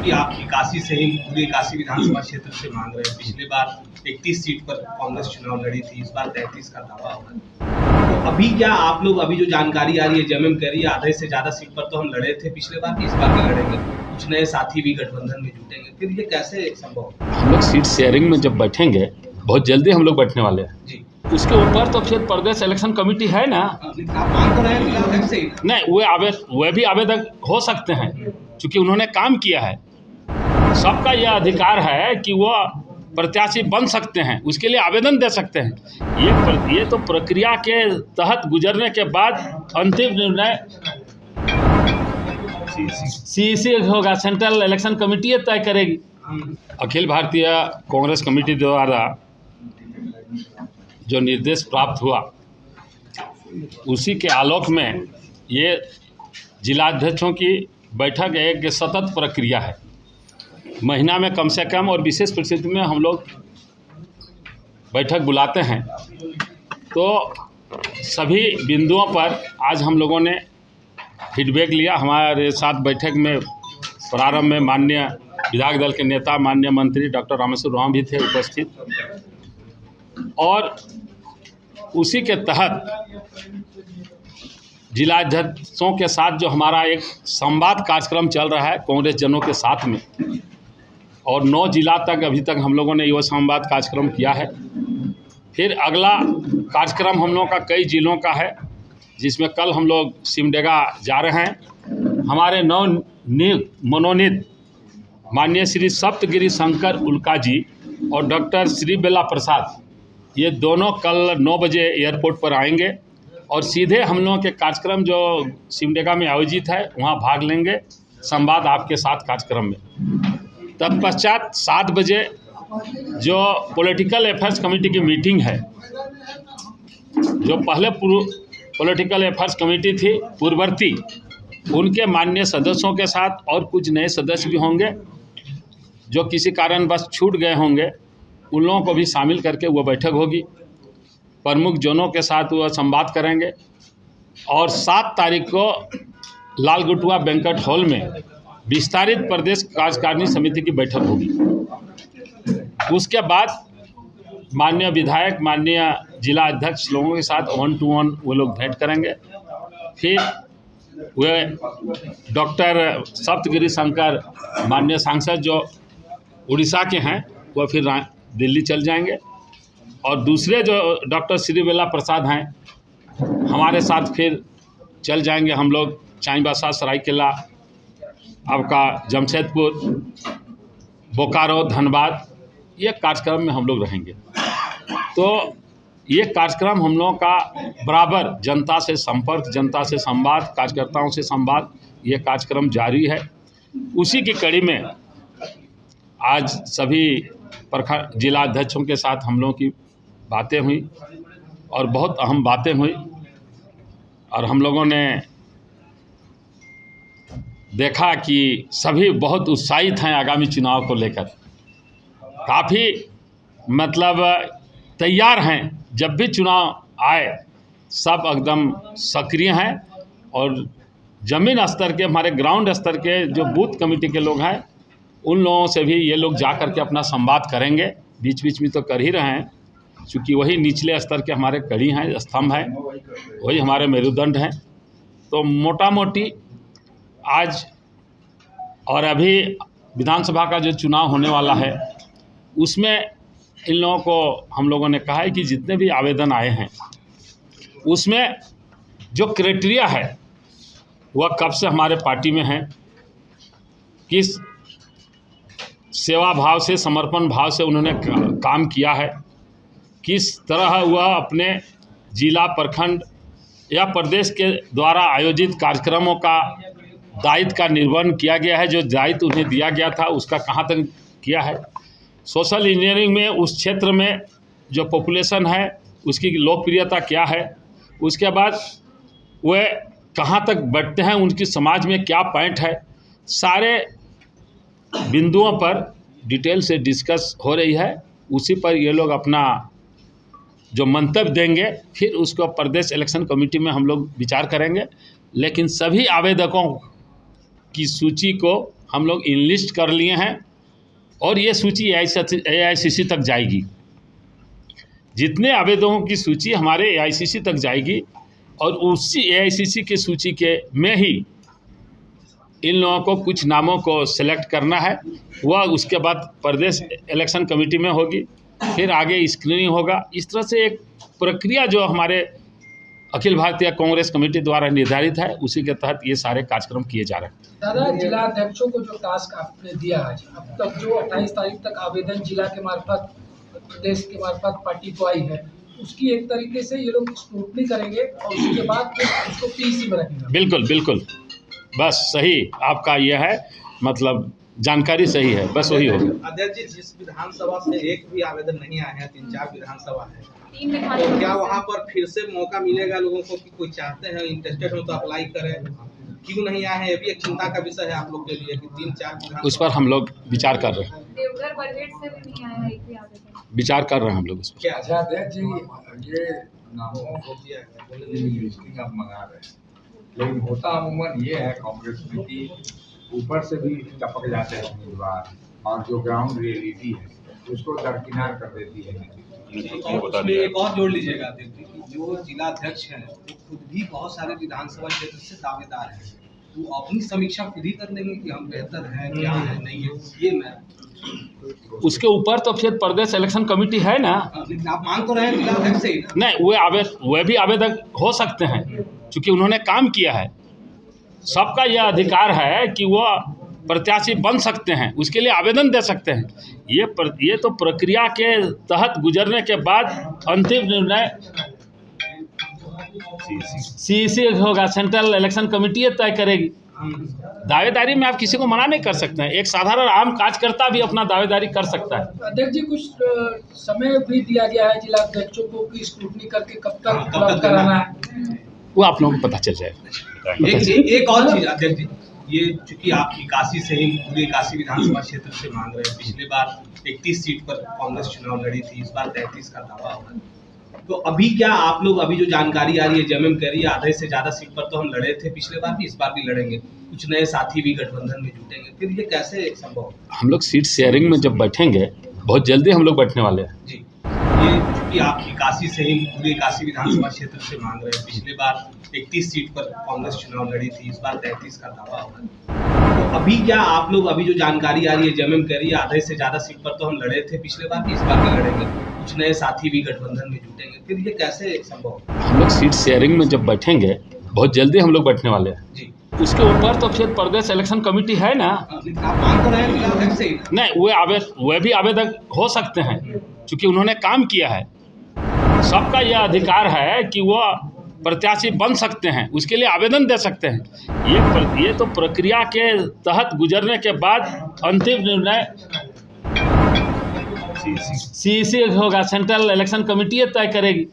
कि आप काशी से ही पूरे काशी विधानसभा क्षेत्र से मांग रहे हैं। पिछले बार 31 सीट पर कांग्रेस चुनाव लड़ी थी, इस बार 33 का दावा होगा। तो अभी क्या आप लोग, अभी जो जानकारी आ रही है, जेएमएम कह रही है आधे से ज्यादा सीट पर तो हम लड़े थे पिछले बार, इस बार भी लड़ेंगे, कुछ नए साथी भी गठबंधन में जुटेंगे, फिर ये कैसे संभव होगा? हम लोग सीट शेयरिंग में जब बैठेंगे, बहुत जल्दी हम लोग बैठने वाले हैं जी, उसके ऊपर तो फिर प्रदेश इलेक्शन कमेटी है ना। आप मांग तो रहे हैं फिलहाल से ही। नहीं, वे भी आवेदक हो सकते हैं क्योंकि उन्होंने काम किया है। सबका यह अधिकार है कि वो प्रत्याशी बन सकते हैं, उसके लिए आवेदन दे सकते हैं। ये तो प्रक्रिया के तहत गुजरने के बाद अंतिम निर्णय सीईसी होगा, सेंट्रल इलेक्शन कमेटी तय करेगी। अखिल भारतीय कांग्रेस कमेटी द्वारा जो निर्देश प्राप्त हुआ उसी के आलोक में ये जिलाध्यक्षों की बैठक एक सतत प्रक्रिया है। महीना में कम से कम और विशेष परिस्थिति में हम लोग बैठक बुलाते हैं। तो सभी बिंदुओं पर आज हम लोगों ने फीडबैक लिया। हमारे साथ बैठक में प्रारंभ में माननीय विधायक दल के नेता माननीय मंत्री डॉक्टर रामेश्वर उरांव भी थे उपस्थित, और उसी के तहत जिलाध्यक्षों के साथ जो हमारा एक संवाद कार्यक्रम चल रहा है कांग्रेस जनों के साथ में, और 9 जिला तक अभी तक हम लोगों ने ये संवाद कार्यक्रम किया है। फिर अगला कार्यक्रम हम लोगों का कई जिलों का है, जिसमें कल हम लोग सिमडेगा जा रहे हैं। हमारे मनोनीत माननीय श्री सप्तगिरी शंकर उल्का जी और डॉक्टर श्री बेला प्रसाद, ये दोनों कल 9 बजे एयरपोर्ट पर आएंगे और सीधे हम लोगों के कार्यक्रम जो सिमडेगा में आयोजित है वहाँ भाग लेंगे संवाद आपके साथ कार्यक्रम में। तत्पश्चात 7 बजे जो पॉलिटिकल अफेयर्स कमेटी की मीटिंग है, जो पहले पॉलिटिकल अफेयर्स कमेटी थी पूर्ववर्ती, उनके माननीय सदस्यों के साथ और कुछ नए सदस्य भी होंगे जो किसी कारणवश छूट गए होंगे, उन लोगों को भी शामिल करके वह बैठक होगी। प्रमुख जनों के साथ वह संवाद करेंगे और 7 तारीख को लालगुटुआ बैंक्वेट हॉल में विस्तारित प्रदेश कार्यकारिणी समिति की बैठक होगी। उसके बाद माननीय विधायक माननीय जिला अध्यक्ष लोगों के साथ 1 to 1 वो लोग भेंट करेंगे। फिर वे डॉक्टर सप्तगिरी शंकर माननीय सांसद जो उड़ीसा के हैं वह फिर दिल्ली चल जाएंगे, और दूसरे जो डॉक्टर श्री बेला प्रसाद हैं हमारे साथ फिर चल जाएंगे हम लोग चाईबासा, सरायकेला, आपका जमशेदपुर, बोकारो, धनबाद, ये कार्यक्रम में हम लोग रहेंगे। तो ये कार्यक्रम हम लोगों का बराबर जनता से संपर्क, जनता से संवाद, कार्यकर्ताओं से संवाद, ये कार्यक्रम जारी है। उसी की कड़ी में आज सभी प्रखंड जिलाध्यक्षों के साथ हम लोगों की बातें हुई और बहुत अहम बातें हुई, और हम लोगों ने देखा कि सभी बहुत उत्साहित हैं आगामी चुनाव को लेकर, काफ़ी मतलब तैयार हैं। जब भी चुनाव आए सब एकदम सक्रिय हैं, और ज़मीन स्तर के हमारे ग्राउंड स्तर के जो बूथ कमेटी के लोग हैं उन लोगों से भी ये लोग जा कर के अपना संवाद करेंगे। बीच बीच में तो कर ही रहे हैं, क्योंकि वही निचले स्तर के हमारे कड़ी हैं, स्तंभ हैं, वही हमारे मेरुदंड हैं। तो मोटा मोटी आज और अभी विधानसभा का जो चुनाव होने वाला है उसमें इन लोगों को हम लोगों ने कहा है कि जितने भी आवेदन आए हैं उसमें जो क्राइटेरिया है वह कब से हमारे पार्टी में है, किस सेवा भाव से, समर्पण भाव से उन्होंने काम किया है, किस तरह वह अपने जिला, प्रखंड या प्रदेश के द्वारा आयोजित कार्यक्रमों का दायित्व का निर्वहन किया गया है, जो दायित्व उन्हें दिया गया था उसका कहाँ तक किया है। सोशल इंजीनियरिंग में उस क्षेत्र में जो पॉपुलेशन है उसकी लोकप्रियता क्या है, उसके बाद वे कहाँ तक बढ़ते हैं, उनकी समाज में क्या पॉइंट है, सारे बिंदुओं पर डिटेल से डिस्कस हो रही है। उसी पर ये लोग अपना जो मंतव्य देंगे फिर उसको प्रदेश इलेक्शन कमेटी में हम लोग विचार करेंगे। लेकिन सभी आवेदकों की सूची को हम लोग इनलिस्ट कर लिए हैं और ये सूची AICC तक जाएगी। जितने आवेदकों की सूची हमारे AICC तक जाएगी और उसी AICC की सूची के में ही इन लोगों को कुछ नामों को सिलेक्ट करना है। वह उसके बाद प्रदेश इलेक्शन कमेटी में होगी, फिर आगे स्क्रीनिंग होगा। इस तरह से एक प्रक्रिया जो हमारे अखिल भारतीय कांग्रेस कमेटी द्वारा निर्धारित है, उसी के तहत ये सारे कार्यक्रम किए जा रहे हैं। दादा, जिला अध्यक्षों को जो टास्क आपने दिया आज, अब तक जो 28 तारीख तक आवेदन जिला के मार्फत, प्रदेश के मार्फत पार्टी को आई है, उसकी एक तरीके से ये लोग स्क्रूटनी करेंगे और उसके बाद फिर उसको PEC में रखेंगे। बिल्कुल बिल्कुल, बस सही आपका यह है, मतलब जानकारी सही है, बस वही होगा। अध्यक्ष जी, जिस विधानसभा से एक भी आवेदन नहीं आया है, 3-4 विधानसभा है, तो क्या वहाँ पर फिर से मौका मिलेगा लोगों को कि कोई चाहते हैं, इंटरेस्टेड हो तो अप्लाई करें? क्यों नहीं आए हैं, ये भी एक चिंता का विषय है आप लोग के लिए कि 3-4 उस पर हम लोग विचार कर रहे हैं। देवघर बरगेट से भी नहीं आया है एक भी आवेदन। विचार कर रहे हैं हम लोग उस पर। क्या अच्छा अध्यक्ष जी, ये नामों को लिस्टिंग आप मंगा रहे हैं, लेकिन होता अमूमन ये है कांग्रेस में कि ऊपर से भी टपक जाते हैं उम्मीदवार और जो ग्राउंड रियलिटी है उसको दरकिनार कर देती है। उसमें एक और जोड़ लीजिएगा अध्यक्ष जी, कि जो जिला अध्यक्ष हैं वो खुद भी बहुत सारे विधानसभा क्षेत्र से दावेदार हैं, वो अपनी समीक्षा खुद ही कर लेंगे कि हम बेहतर हैं, क्या है, नहीं है। ये मैं उसके ऊपर तो फिर प्रदेश इलेक्शन कमेटी है ना। लेकिन आप मांग तो रहे हैं जिला अध्यक्ष से ही ना। नहीं, वे भी आवेदक हो सकते हैं, क्योंकि उन्होंने काम किया है। सबका यह अधिकार है कि वो प्रत्याशी बन सकते हैं, उसके लिए आवेदन दे सकते हैं। ये तो प्रक्रिया के तहत गुजरने के बाद अंतिम निर्णय CEC होगा, सेंट्रल इलेक्शन कमेटी तय करेगी। दावेदारी में आप किसी को मना नहीं कर सकते हैं। एक साधारण आम कार्यकर्ता भी अपना दावेदारी कर सकता है। अध्यक्ष जी, कुछ समय भी दिया गया है जिला अध्यक्षों को कि स्क्रूटनी करके कब तक उपलब्ध कराना है, वो आप लोगों को पता चल जाएगा। एक और चीज अध्यक्ष जी, ये चूंकि आप काशी से ही पूरे काशी विधानसभा क्षेत्र से मांग रहे हैं, पिछली बार 31 सीट पर कांग्रेस चुनाव लड़ी थी, इस बार 33 का दावा होगा। तो अभी क्या आप लोग, अभी जो जानकारी आ रही है, जेएमएम कह रही है आधे से ज्यादा सीट पर तो हम लड़े थे पिछले बार भी, इस बार भी लड़ेंगे, कुछ नए साथी भी गठबंधन में जुटेंगे, फिर ये कैसे संभव होगा? हम लोग सीट शेयरिंग में जब बैठेंगे, बहुत जल्दी हम लोग बैठने वाले हैं जी। ये चूंकि आप काशी से ही पूरे काशी विधानसभा क्षेत्र से मांग रहे हैं, पिछले बार 31 सीट पर कांग्रेस चुनाव लड़ी थी, इस बार 33 का दावा होगा। तो अभी क्या आप लोग, अभी जो जानकारी आ रही है, जेएमएम कह रही है आधे से ज्यादा सीट पर तो हम लड़े थे पिछले बार भी, इस बार भी लड़ेंगे, कुछ नए साथी भी गठबंधन में जुटेंगे, फिर ये कैसे संभव होगा? हम लोग सीट शेयरिंग में जब बैठेंगे, बहुत जल्दी हम लोग बैठने वाले हैं जी। उसके ऊपर तो फिर प्रदेश इलेक्शन कमेटी है ना। लेकिन आप मांग तो रहे हैं जिला अध्यक्ष से ही ना। नहीं, वे भी आवेदक हो सकते हैं, क्योंकि उन्होंने काम किया है। सबका यह अधिकार है कि वो प्रत्याशी बन सकते हैं, उसके लिए आवेदन दे सकते हैं। ये तो प्रक्रिया के तहत गुजरने के बाद अंतिम निर्णय CEC होगा, सेंट्रल इलेक्शन कमेटी तय करेगी।